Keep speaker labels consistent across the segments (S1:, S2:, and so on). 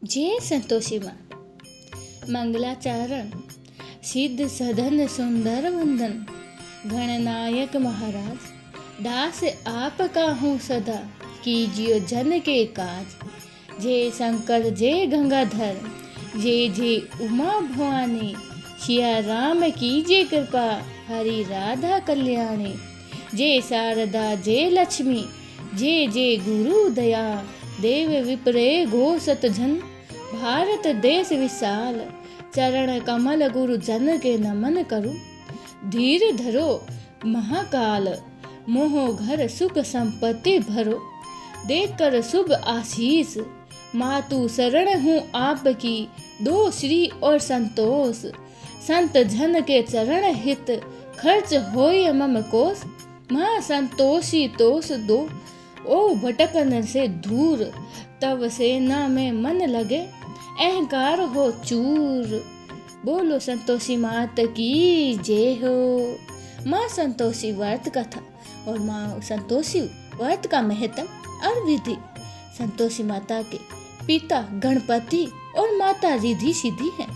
S1: जय संतोषी माँ। मंगलाचरण सिद्ध सदन सुंदर वंदन, गणनायक महाराज दास आपका हूँ सदा, कीजियो जन के काज। जय शंकर जय गंगाधर, जय जय उमा भवानी, सिया राम कीजिए कृपा, हरि राधा कल्याणी। जय शारदा जय लक्ष्मी, जय जय गुरु दया, देव विप्रे गो सतजन, भारत देश विशाल, चरण कमल गुरु जन के नमन करूं। धीर धरो महाकाल, मोह घर सुख संपत्ति भरो, देख कर शुभ आशीष, मातु शरण हूँ आपकी, दो श्री और संतोष। संत जन के चरण हित, खर्च होय मम कोष। माँ संतोषी तोष दो, ओ भटकन से दूर, तब सेना में मन लगे, अहंकार हो चूर। बोलो संतोषी मात की जय हो। माँ संतोषी व्रत कथा और माँ संतोषी व्रत का महत्व और विधि। संतोषी माता के पिता गणपति और माता रिद्धि सिद्धि हैं।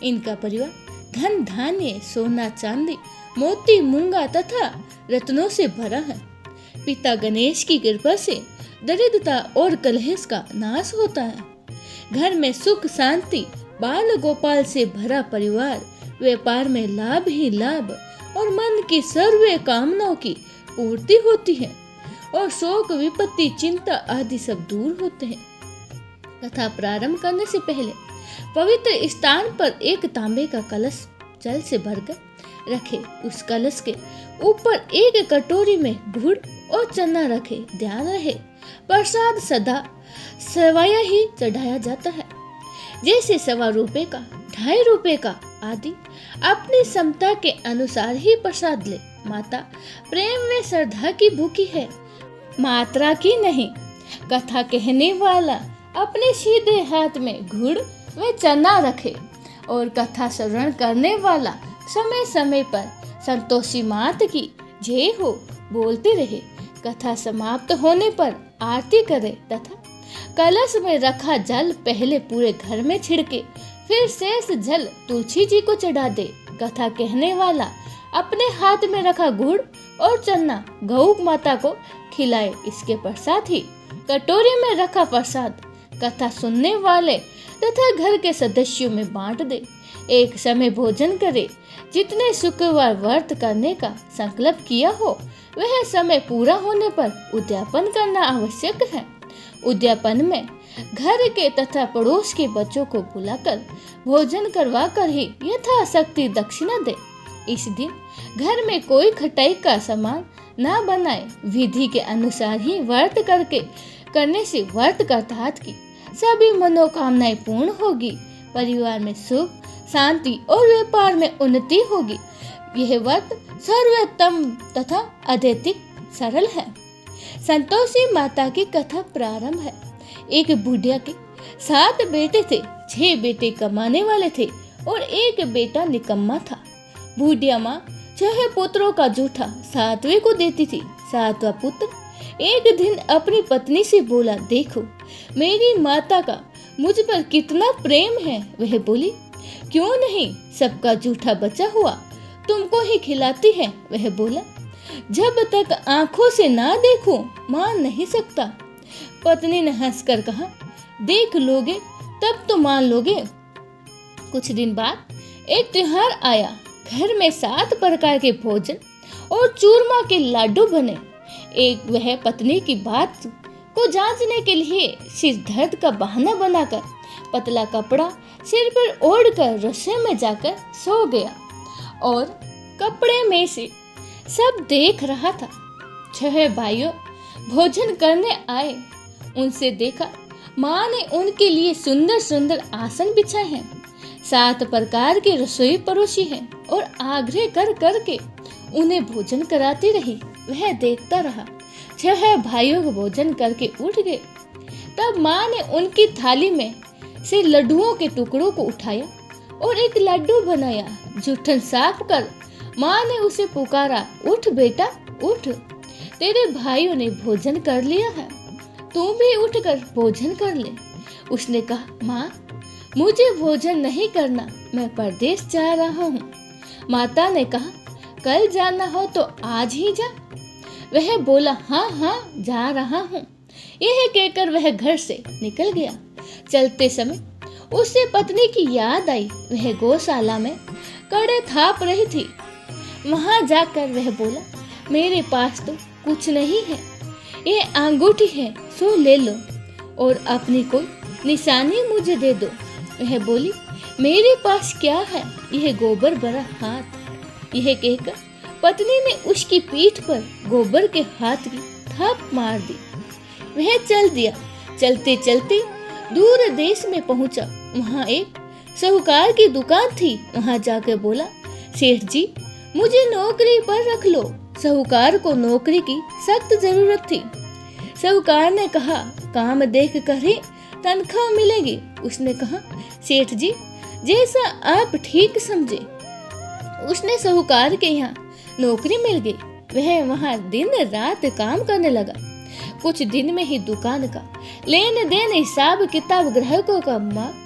S1: इनका परिवार धन धान्य सोना चांदी मोती मूंगा तथा रत्नों से भरा है। पिता गणेश की कृपा से दरिद्रता और कलह का नाश होता है। घर में सुख शांति, बाल गोपाल से भरा परिवार, व्यापार में लाभ ही लाभ और मन की सर्व कामनाओं की पूर्ति होती है और शोक विपत्ति चिंता आदि सब दूर होते हैं। कथा प्रारंभ करने से पहले पवित्र स्थान पर एक तांबे का कलश जल से भरकर रखे। उस कलश के ऊपर एक कटोरी में गुड़ और चना रखे। ध्यान रहे प्रसाद सदा सवाया ही चढ़ाया जाता है, जैसे ₹1.25 का, ₹2.5 का आदि अपनी क्षमता के अनुसार ही प्रसाद ले। माता प्रेम व श्रद्धा की भूखी है, मात्रा की नहीं। कथा कहने वाला अपने सीधे हाथ में गुड़ व चना रखे और कथा श्रवण करने वाला समय समय पर संतोषी मात की जय हो बोलते रहे। कथा समाप्त होने पर आरती करे तथा कलश में रखा जल पहले पूरे घर में छिड़के, फिर शेष जल तुलसी जी को चढ़ा दे। कथा कहने वाला अपने हाथ में रखा गुड़ और चना गौ माता को खिलाए। इसके पश्चात ही कटोरी में रखा प्रसाद कथा सुनने वाले तथा घर के सदस्यों में बांट दे। एक समय भोजन करे। जितने शुक्रवार व्रत करने का संकल्प किया हो वह समय पूरा होने पर उद्यापन करना आवश्यक है। उद्यापन में घर के तथा पड़ोस के बच्चों को बुलाकर भोजन करवा कर ही यथाशक्ति दक्षिणा दे। इस दिन घर में कोई खटाई का सामान न बनाए। विधि के अनुसार ही व्रत करने से व्रत करताहत की सभी मनोकामनाएं पूर्ण होगी। परिवार में सुख शांति और व्यापार में उन्नति होगी। यह व्रत सर्वोत्तम तथा अत्यधिक सरल है। संतोषी माता की कथा प्रारंभ है। एक बुढ़िया के 7 बेटे थे। 6 बेटे कमाने वाले थे और एक बेटा निकम्मा था। बुढ़िया माँ 6 पुत्रों का जूठा 7वें को देती थी। 7वां पुत्र एक दिन अपनी पत्नी से बोला, देखो मेरी माता का मुझ पर कितना प्रेम है। वह बोली, क्यों नहीं, सबका जूठा बचा हुआ तुमको ही खिलाती है। वह बोला, जब तक आंखों से ना देखूं मान नहीं सकता। पत्नी ने हंसकर कहा, देख लोगे तब तो मान लोगे। कुछ दिन बाद एक त्योहार आया। घर में 7 प्रकार के भोजन और चूरमा के लड्डू बने। एक वह पत्नी की बात को जांचने के लिए सिर दर्द का बहाना बनाकर पतला कपड़ा सिर पर ओढ़कर रसोई में जाकर सो गया और कपड़े में से सब देख रहा था। 6 भाइयों भोजन करने आए। उनसे देखा माँ ने उनके लिए सुंदर सुंदर आसन बिछाए हैं, 7 प्रकार की रसोई परोसी है और आग्रह कर करके उन्हें भोजन कराती रही। वह देखता रहा। 6 भाइयों को भोजन करके उठ गए। तब माँ ने उनकी थाली में से लड्डुओं के टुकड़ों को उठाया और एक लड्डू बनाया। जूठन साफ कर माँ ने उसे पुकारा, उठ बेटा उठ, तेरे भाइयों ने भोजन कर लिया है, तू भी उठकर भोजन कर ले। उसने कहा, माँ मुझे भोजन नहीं करना, मैं परदेश जा रहा हूँ। माता ने कहा, कल जाना हो तो आज ही जा। वह बोला, हाँ हाँ जा रहा हूँ। यह कहकर वह घर से निकल गया। चलते समय उसे पत्नी की याद आई। वह गौशाला में कड़े थाप रही थी। वहां जाकर वह बोला, मेरे पास तो कुछ नहीं है, ये अंगूठी है, सो ले लो और अपनी कोई निशानी मुझे दे दो। वह बोली, मेरे पास क्या है, यह गोबर भरा हाथ। यह कहकर पत्नी ने उसकी पीठ पर गोबर के हाथ की थाप मार दी। वह चल दिया। चलते चलते दूर देश में पहुंचा। वहां एक साहूकार की दुकान थी। वहां जाकर बोला, सेठ जी मुझे नौकरी पर रख लो। साहूकार को नौकरी की सख्त जरूरत थी। साहूकार ने कहा, काम देख कर ही तनख्वाह मिलेगी। उसने कहा, सेठ जी जैसा आप ठीक समझे। उसने साहूकार के यहाँ नौकरी मिल गई। वह वहाँ दिन रात काम करने लगा। कुछ दिन में ही दुकान का लेन देन, हिसाब किताब, ग्राहकों का माल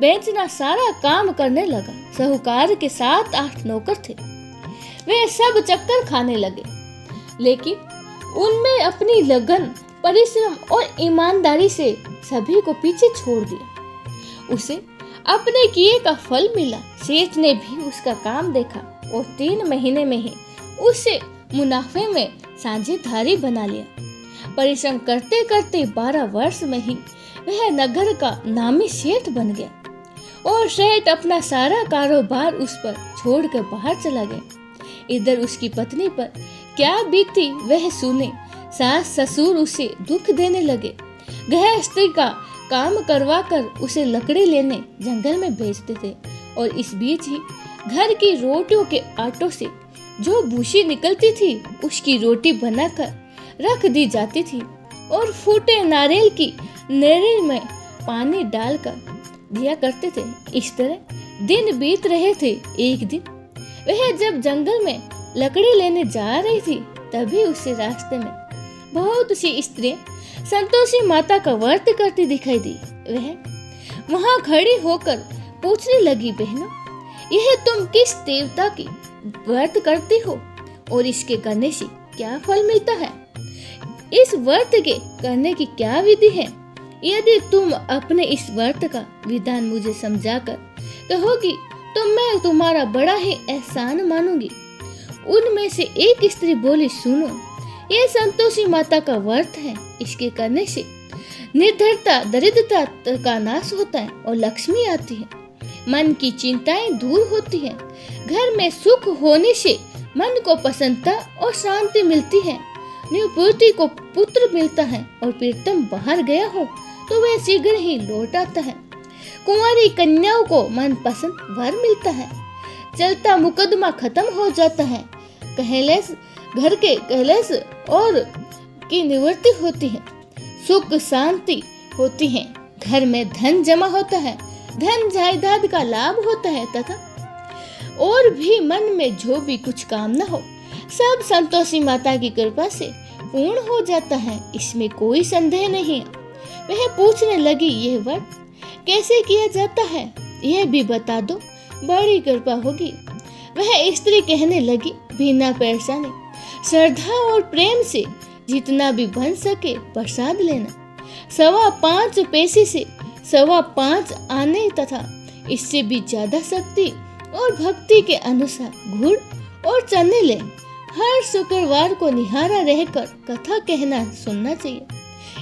S1: बेचना, सारा काम करने लगा। साहूकार के 7-8 नौकर थे। वे सब चक्कर खाने लगे, लेकिन उनमें अपनी लगन, परिश्रम और ईमानदारी से सभी को पीछे छोड़ दिया। उसे अपने किए का फल मिला। सेठ ने भी उसका काम देखा और 3 महीने में ही उसे मुनाफे में साझेदारी बना लिया। परिश्रम करते करते 12 वर्ष में ही वह नगर का नामी सेठ बन गया और सेठ अपना सारा कारोबार उस पर छोड़कर बाहर चला गया। इधर उसकी पत्नी पर क्या बीती वह सुने। सास ससुर उसे दुख देने लगे। गृहस्थी का काम करवा कर उसे लकड़ी लेने जंगल में भेजते थे और इस बीच ही घर की रोटियों के आटों से जो भूसी निकलती थी उसकी रोटी बनाकर रख दी जाती थी और फूटे नारियल की नेरी में पानी डालकर दिया करते थे। इस तरह दिन बीत रहे थे। एक दिन वह जब जंगल में लकड़ी लेने जा रही थी, तभी उसे रास्ते में बहुत सी स्त्रियां संतोषी माता का व्रत करती दिखाई दी। वह वहां खड़ी होकर पूछने लगी, बहनों यह तुम किस देवता की व्रत करती हो और इसके करने से क्या फल मिलता है? इस व्रत के करने की क्या विधि है? यदि तुम अपने इस व्रत का विधान मुझे समझाकर कहोगी तो मैं तुम्हारा बड़ा ही एहसान मानूंगी। उनमें से एक स्त्री बोली, सुनो, ये संतोषी माता का व्रत है। इसके करने से निर्धरता, दरिद्रता का नाश होता है और लक्ष्मी आती है। मन की चिंताएं दूर होती हैं। घर में सुख होने से मन को प्रसन्नता और शांति मिलती है। निपुत्री को पुत्र मिलता है और प्रीतम बाहर गया हो तो वह शीघ्र ही लौट आता है। कुंवारी कन्याओं को मनपसंद वर मिलता है। चलता मुकदमा खत्म हो जाता है। कलेश, घर के कलेश और की निवृत्ति होती है। सुख शांति होती है। घर में धन जमा होता है। धन जायदाद का लाभ होता है तथा और भी मन में जो भी कुछ कामना हो सब संतोषी माता की कृपा से पूर्ण हो जाता है। इसमें कोई संदेह नहीं। वह पूछने लगी, यह व्रत कैसे किया जाता है, यह भी बता दो, बड़ी कृपा होगी। वह स्त्री कहने लगी, बिना परेशानी, श्रद्धा और प्रेम से जितना भी बन सके प्रसाद लेना। 5.25 पैसे से 5.25 आने तथा इससे भी ज्यादा शक्ति और भक्ति के अनुसार गुड़ और चने ले। हर शुक्रवार को निहारा रहकर कथा कहना सुनना चाहिए।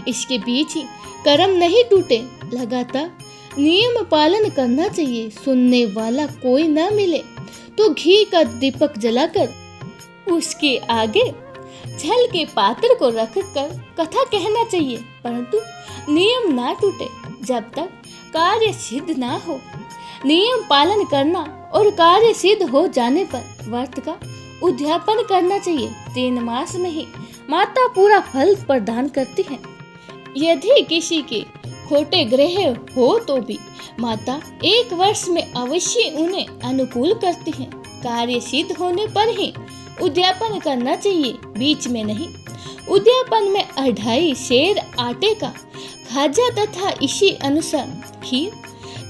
S1: इसके बीच ही कर्म नहीं टूटे। लगातार नियम पालन करना चाहिए। सुनने वाला कोई ना मिले तो घी का दीपक जलाकर उसके आगे जल के पात्र को रखकर कथा कहना चाहिए, परंतु नियम ना टूटे जब तक कार्य सिद्ध ना हो। नियम पालन करना और कार्य सिद्ध हो जाने पर व्रत का उद्यापन करना चाहिए। 3 मास में ही माता पूरा फल प्रदान करती है। यदि किसी के खोटे ग्रह हो तो भी माता 1 वर्ष में अवश्य उन्हें अनुकूल करती है। कार्य सिद्ध होने पर ही उद्यापन करना चाहिए, बीच में नहीं। उद्यापन में 2.5 सेर आटे का खाजा तथा इसी अनुसार खीर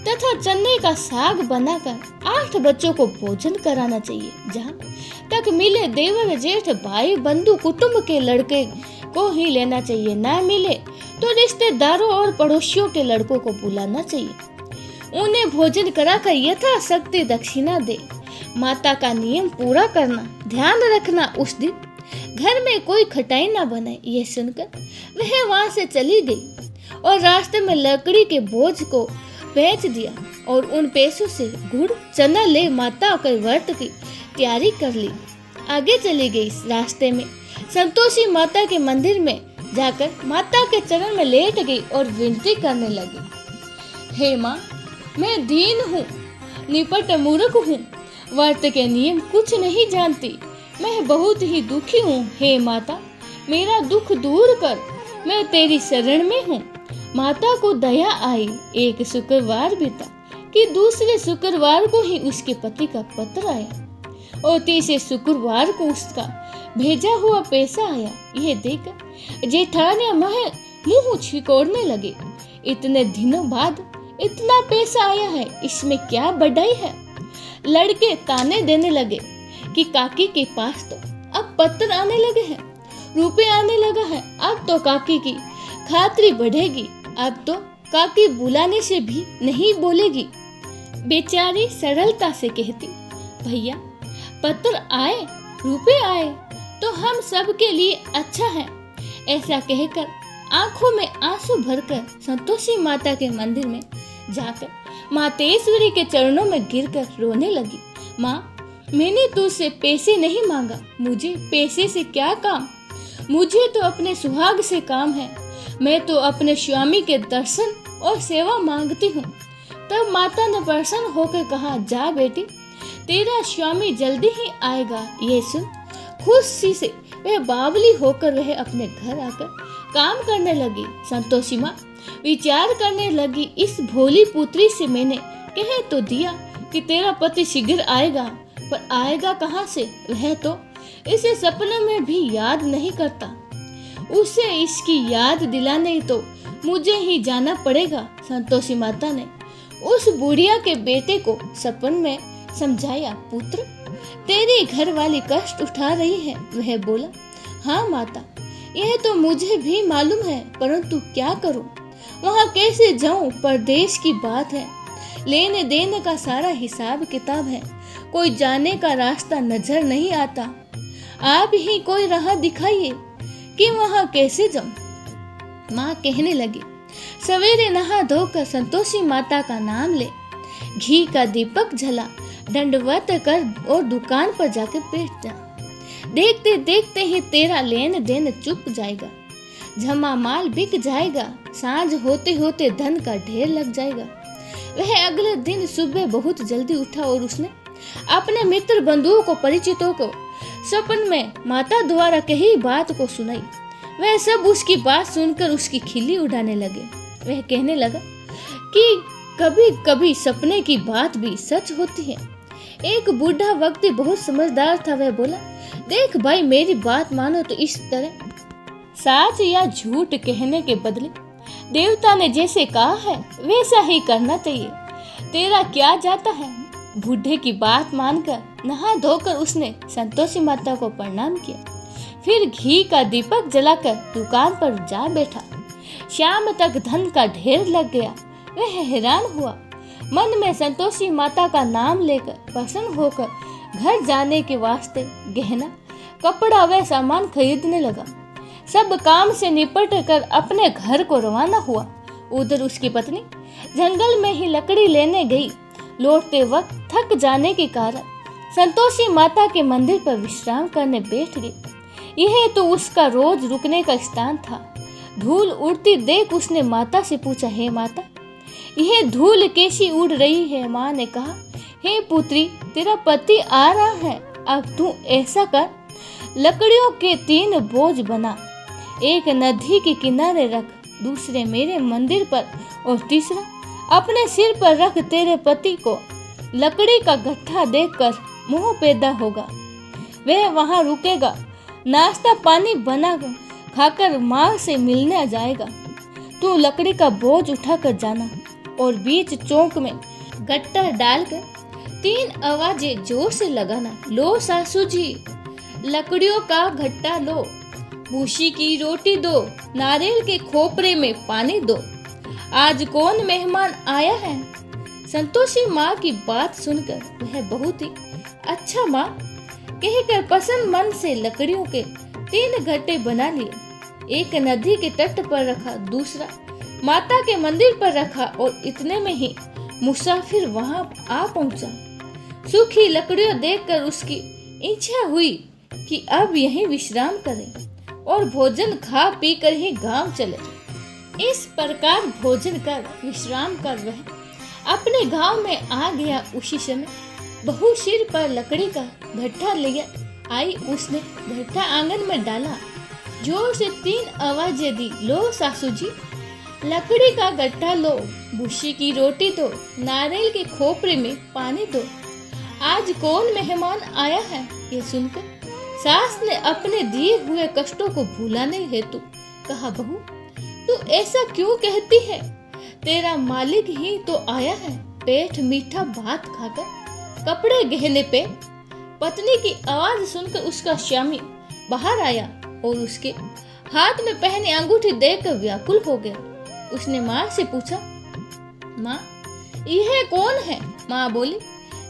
S1: तथा चने का साग बनाकर 8 बच्चों को भोजन कराना चाहिए। जहाँ तक मिले देवर जेठ भाई बंधु कुटुंब के लड़के को ही लेना चाहिए, ना मिले तो रिश्तेदारों और पड़ोसियों के लड़कों को बुलाना चाहिए। उन्हें भोजन कराकर यथाशक्ति दक्षिणा दे। माता का नियम पूरा करना, ध्यान रखना उस दिन घर में कोई खटाई ना बने। यह सुनकर वह वहां से चली गई और रास्ते में लकड़ी के बोझ को बेच दिया और उन पैसों से गुड़ चना ले माता के व्रत की तैयारी कर ली। आगे चली गई। रास्ते में संतोषी माता के मंदिर में जाकर माता के चरण में लेट गई और विनती करने लगी, हे माँ, मैं दीन हूँ, निपट मूर्ख हूँ, व्रत के नियम कुछ नहीं जानती, मैं बहुत ही दुखी हूँ। हे माता, मेरा दुख दूर कर, मैं तेरी शरण में हूँ। माता को दया आई। एक शुक्रवार बीता कि दूसरे शुक्रवार को ही उसके पति का पत्र आया और तीसरे शुक्रवार को उसका भेजा हुआ पैसा आया। यह देखकर जेठानी मुंह छिकोड़ने लगे। इतने दिनों बाद इतना पैसा आया है, इसमें क्या बढ़ाई है। लड़के ताने देने लगे कि काकी के पास तो अब पत्र आने लगे हैं, रुपए आने लगा है, अब तो काकी की खातरी बढ़ेगी, अब तो काकी बुलाने से भी नहीं बोलेगी। बेचारी सरलता से कहती, भैया पत्र आए, रुपए आए तो हम सब के लिए अच्छा है। ऐसा कहकर आंखों में आंसू भरकर संतोषी माता के मंदिर में जाकर मातेश्वरी के चरणों में गिरकर रोने लगी। माँ, मैंने तुझसे पैसे नहीं मांगा, मुझे पैसे से क्या काम, मुझे तो अपने सुहाग से काम है, मैं तो अपने स्वामी के दर्शन और सेवा मांगती हूँ। तब माता ने प्रसन्न होकर कहा, जा बेटी, तेरा स्वामी जल्दी ही आएगा। ये सुन खुशी से वह बावली होकर वह अपने घर आकर काम करने लगी। संतोषी माँ विचार करने लगी, इस भोली पुत्री से मैंने कह तो दिया कि तेरा पति शीघ्र आएगा, पर आएगा कहाँ से, वह तो इसे सपने में भी याद नहीं करता। उसे इसकी याद दिलाने तो मुझे ही जाना पड़ेगा। संतोषी माता ने उस बुढ़िया के बेटे को सपन में समझाया, पुत्र, तेरी घरवाली कष्ट उठा रही है। वह बोला, हाँ माता, यह तो मुझे भी मालूम है, परंतु क्या करूं, वहाँ कैसे जाऊं, परदेश की बात है, लेने देने का सारा हिसाब किताब है, कोई जाने का रास्ता नजर नहीं आता, आप ही कोई राह दिखाइए कि वहाँ कैसे जाऊं। माँ कहने लगी, सवेरे नहा धोकर संतोषी माता का नाम ले, घी का दीपक जला, दंडवत कर और दुकान पर जाकर बैठ जा। देखते देखते ही तेरा लेन देन चुक जाएगा, जमा माल बिक जाएगा, सांझ होते होते धन का ढेर लग जाएगा। वह अगले दिन सुबह बहुत जल्दी उठा और उसने अपने मित्र बंधुओं को, परिचितों को सपन में माता द्वारा कही बात को सुनाई। वह सब उसकी बात सुनकर उसकी खिल्ली उड़ाने लगे। वह कहने लगा कि कभी कभी सपने की बात भी सच होती है। एक बूढ़ा व्यक्ति बहुत समझदार था। वह बोला, देख भाई, मेरी बात मानो तो इस तरह सच या झूठ कहने के बदले देवता ने जैसे कहा है वैसा ही करना चाहिए, तेरा क्या जाता है। बूढ़े की बात मानकर नहा धोकर उसने संतोषी माता को प्रणाम किया, फिर घी का दीपक जलाकर दुकान पर जा बैठा। शाम तक धन का ढेर लग गया। वह हैरान हुआ, मन में संतोषी माता का नाम लेकर प्रसन्न होकर घर जाने के वास्ते गहना, कपड़ा व सामान खरीदने लगा। सब काम से निपट कर अपने घर को रवाना हुआ। उधर उसकी पत्नी जंगल में ही लकड़ी लेने गई। लौटते वक्त थक जाने के कारण संतोषी माता के मंदिर पर विश्राम करने बैठ गई। यह तो उसका रोज रुकने का स्थान था। धूल उड़ती देख उसने माता से पूछा, हे माता, यह धूल कैसी उड़ रही है। माँ ने कहा, हे पुत्री, तेरा पति आ रहा है, अब तू ऐसा कर, लकड़ियों के 3 बोझ बना, एक नदी के किनारे रख, दूसरे मेरे मंदिर पर और तीसरा अपने सिर पर रख। तेरे पति को लकड़ी का गट्ठा देखकर मोह पैदा होगा, वह वहां रुकेगा, नाश्ता पानी बना खाकर माँ से मिलने जाएगा। तू लकड़ी का बोझ उठाकर जाना और बीच चौक में गट्टा डालकर 3 आवाजें जोर से लगाना। लो सासू जी, लकड़ियों का घट्टा लो, भूसी की रोटी दो, नारियल के खोपरे में पानी दो, आज कौन मेहमान आया है। संतोषी माँ की बात सुनकर वह बहुत ही अच्छा माँ कहकर पसंद मन से लकड़ियों के 3 घट्टे बना लिए। एक नदी के तट पर रखा, दूसरा माता के मंदिर पर रखा और इतने में ही मुसाफिर वहां आ पहुंचा। सूखी लकड़ियों देखकर उसकी इच्छा हुई कि अब यहीं विश्राम करें और भोजन खा पी कर ही गांव चले। इस प्रकार भोजन कर विश्राम कर वह अपने गांव में आ गया। उसी समय बहू सिर पर लकड़ी का घट्टा लिया आई। उसने घट्टा आंगन में डाला, जोर से 3 आवाजें दी। लो सासू जी, लकड़ी का गट्टा लो, भूसी की रोटी दो, नारियल के खोपरे में पानी दो, आज कौन मेहमान आया है। ये सुनकर सास ने अपने दिए हुए कष्टों को भुलाने हेतु कहा, बहू तू ऐसा क्यों कहती है, तेरा मालिक ही तो आया है। पेट मीठा भात खाकर कपड़े गहने पे। पत्नी की आवाज सुनकर उसका स्वामी बाहर आया और उसके हाथ में पहनी अंगूठी देखकर व्याकुल हो गया। उसने माँ से पूछा, माँ यह कौन है। माँ बोली,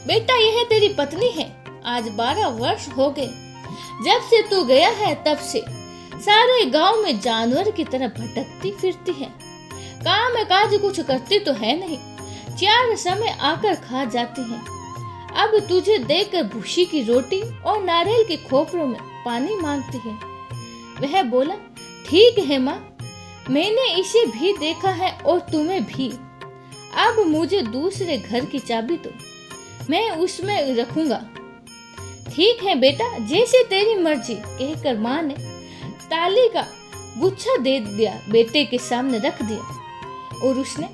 S1: बेटा यह तेरी पत्नी है, आज 12 वर्ष हो गए जब से तू गया है, तब से सारे गांव में जानवर की तरह भटकती फिरती है, काम काज कुछ करती तो है नहीं, 4 समय आकर खा जाती है। अब तुझे देखकर भूसी की रोटी और नारियल के खोपरों में पानी मांगती है। वह बोला, ठीक है माँ, मैंने इसे भी देखा है और तुम्हें भी। अब मुझे दूसरे घर की चाबी दो, मैं उसमें रखूंगा। ठीक है बेटा, जैसे तेरी मर्जी, कहकर माँ ने ताली का गुच्छा दे दिया, बेटे के सामने रख दिया और उसने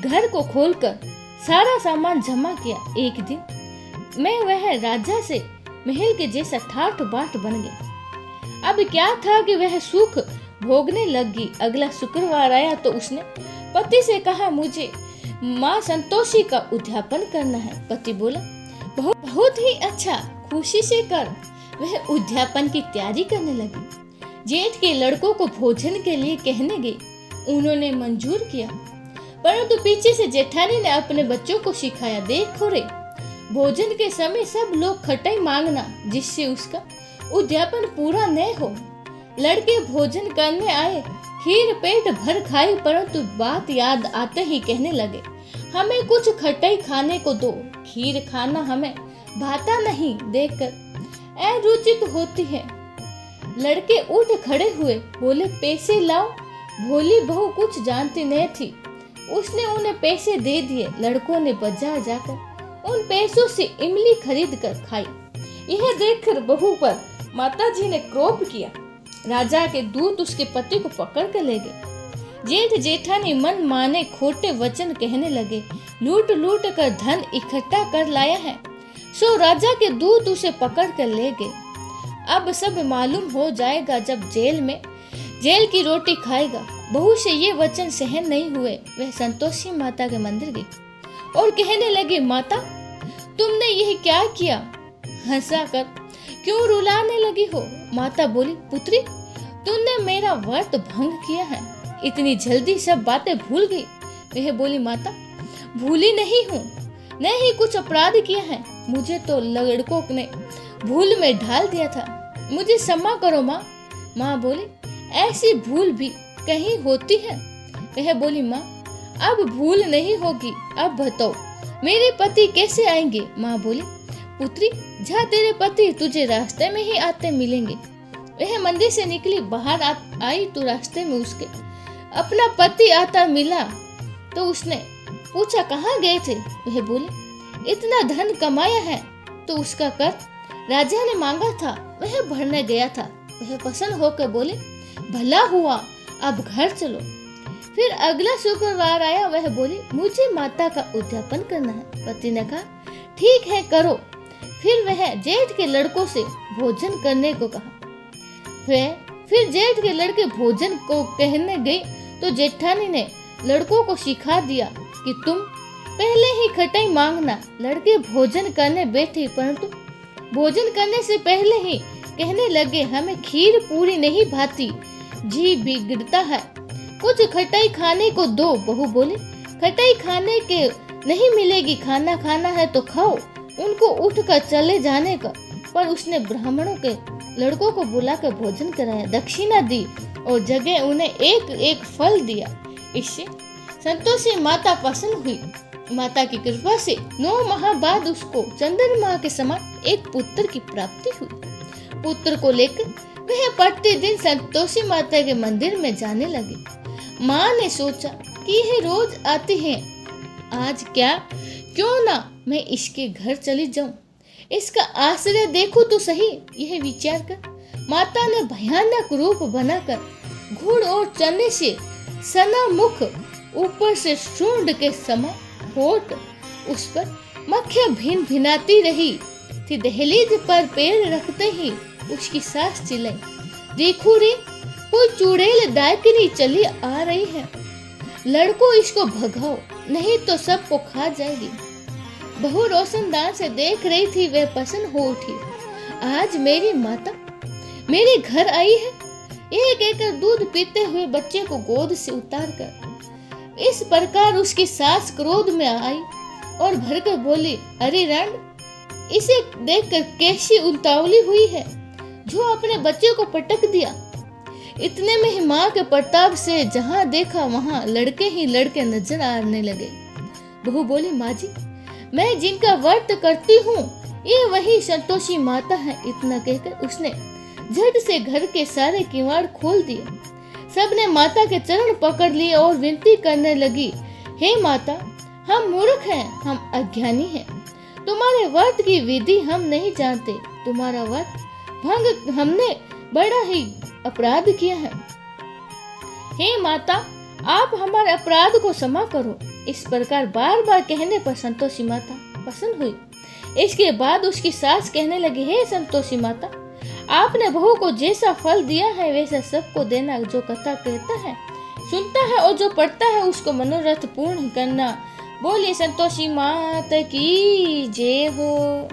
S1: घर को खोलकर सारा सामान जमा किया। एक दिन मैं वह राजा से महल के जैसा ठाठ बाट बन गया। अब क्या था कि वह सुख भोगने लगी। अगला शुक्रवार आया तो उसने पति से कहा, मुझे माँ संतोषी का उद्यापन करना है। पति बोला, बहुत ही अच्छा, खुशी से कर। वह उद्यापन की तैयारी करने लगी। जेठ के लड़कों को भोजन के लिए कहने गई, उन्होंने मंजूर किया, परंतु पीछे से जेठानी ने अपने बच्चों को सिखाया, देखो रे, भोजन के समय सब लोग खटाई मांगना, जिससे उसका उद्यापन पूरा न हो। लड़के भोजन करने आए, खीर पेट भर खाई, परंतु बात याद आते ही कहने लगे, हमें कुछ खटाई खाने को दो, खीर खाना हमें भाता नहीं, देखकर अरुचित होती है। लड़के उठ खड़े हुए, बोले, पैसे लाओ। भोली बहू कुछ जानती नहीं थी, उसने उन्हें पैसे दे दिए। लड़कों ने बाजार जाकर उन पैसों से इमली खरीद कर खाई। यह देखकर बहू पर माताजी ने क्रोध किया। राजा के दूत उसके पति को पकड़ कर ले गए। जेठ जेठानी मन माने खोटे वचन कहने लगे, लूट लूट कर धन इकट्ठा कर लाया है, सो राजा के दूत उसे पकड़ कर ले गए। अब सब मालूम हो जाएगा जब जेल की रोटी खाएगा। बहू से ये वचन सहन नहीं हुए, वह संतोषी माता के मंदिर गई और कहने लगी, माता तुमने यह क्या किया, हंसा कर क्यों रुलाने लगी हो। माता बोली, पुत्री तुमने मेरा व्रत भंग किया है, इतनी जल्दी सब बातें भूल गई। वह बोली, माता भूली नहीं हूँ, न ही कुछ अपराध किया है, मुझे तो लड़कों ने भूल में ढाल दिया था, मुझे क्षमा करो माँ। माँ बोली, ऐसी भूल भी कहीं होती है। वह बोली, माँ अब भूल नहीं होगी, अब बताओ मेरे पति कैसे आएंगे। माँ बोली, पुत्री जा, तेरे पति तुझे रास्ते में ही आते मिलेंगे। वह मंदिर से निकली, बाहर आई तो रास्ते में उसके अपना पति आता मिला तो उसने पूछा, कहाँ गए थे। वह बोले, इतना धन कमाया है तो उसका कर राजा ने मांगा था, वह भरने गया था। वह प्रसन्न होकर बोले, भला हुआ, अब घर चलो। फिर अगला शुक्रवार आया, वह बोली, मुझे माता का उद्यापन करना है। पति ने कहा, ठीक है करो। फिर वह जेठ के लड़कों से भोजन करने को कहा। फिर जेठ के लड़के भोजन को कहने गए तो जेठानी ने लड़कों को सिखा दिया कि तुम पहले ही खटाई मांगना। लड़के भोजन करने बैठे, परंतु भोजन करने से पहले ही कहने लगे, हमें खीर पूरी नहीं भाती, जी बिगड़ता है, कुछ खटाई खाने को दो। बहू बोली, खटाई खाने के नहीं मिलेगी, खाना खाना है तो खाओ। उनको उठकर चले जाने का, पर उसने ब्राह्मणों के लड़कों को बुलाकर भोजन कराया, दक्षिणा दी और जगह उन्हें एक एक फल दिया। इससे संतोषी माता प्रसन्न हुई। माता की कृपा से 9 माह बाद उसको चंद्रमा के समान एक पुत्र की प्राप्ति हुई। पुत्र को लेकर वह प्रतिदिन संतोषी माता के मंदिर में जाने लगी। माँ ने सोचा कि यह रोज आती है, आज क्यों ना मैं इसके घर चली जाऊं, इसका आश्रय देखूं तो सही। यह विचार कर माता ने भयानक रूप बनाकर घुड़ और चने से सना मुख, ऊपर से सूंड के समान होठ, उस पर मक्खियां भिन भिनाती रही थी। दहलीज पर पैर रखते ही उसकी सास चिल्लाई, देखो रे, कोई चुड़ैल डाकिनी चली आ रही है, लड़को इसको भगाओ, नहीं तो सबको खा जाएगी। बहू रोशनदान से देख रही थी, वह प्रसन्न हो उठी। आज मेरी माता मेरे घर आई है। एक एक दूध पीते हुए बच्चे को गोद से उतारकर इस प्रकार उसकी सास क्रोध में आई और भरकर बोली, अरे रण, इसे देखकर कैसी उतावली हुई है, जो अपने बच्चे को पटक दिया। इतने में ही माँ के प्रताप से जहाँ देखा वहाँ लड़के ही लड़के नजर आने लगे। बहू बोली, माँ जी, मैं जिनका व्रत करती हूँ ये वही संतोषी माता है। इतना कहकर उसने झट से घर के सारे किवाड़ खोल दिए। सबने माता के चरण पकड़ लिए और विनती करने लगी, हे माता, हम मूर्ख हैं, हम अज्ञानी हैं, तुम्हारे व्रत की विधि हम नहीं जानते, तुम्हारा व्रत भंग हमने बड़ा ही अपराध किया है। हे माता, आप हमारे अपराध को क्षमा करो। इस प्रकार बार बार कहने पर संतोषी माता प्रसन्न हुई। इसके बाद उसकी सास कहने लगी, हे संतोषी माता, आपने बहू को जैसा फल दिया है वैसा सबको देना। जो कथा कहता है, सुनता है और जो पढ़ता है उसको मनोरथ पूर्ण करना। बोलिए संतोषी माता की जय हो।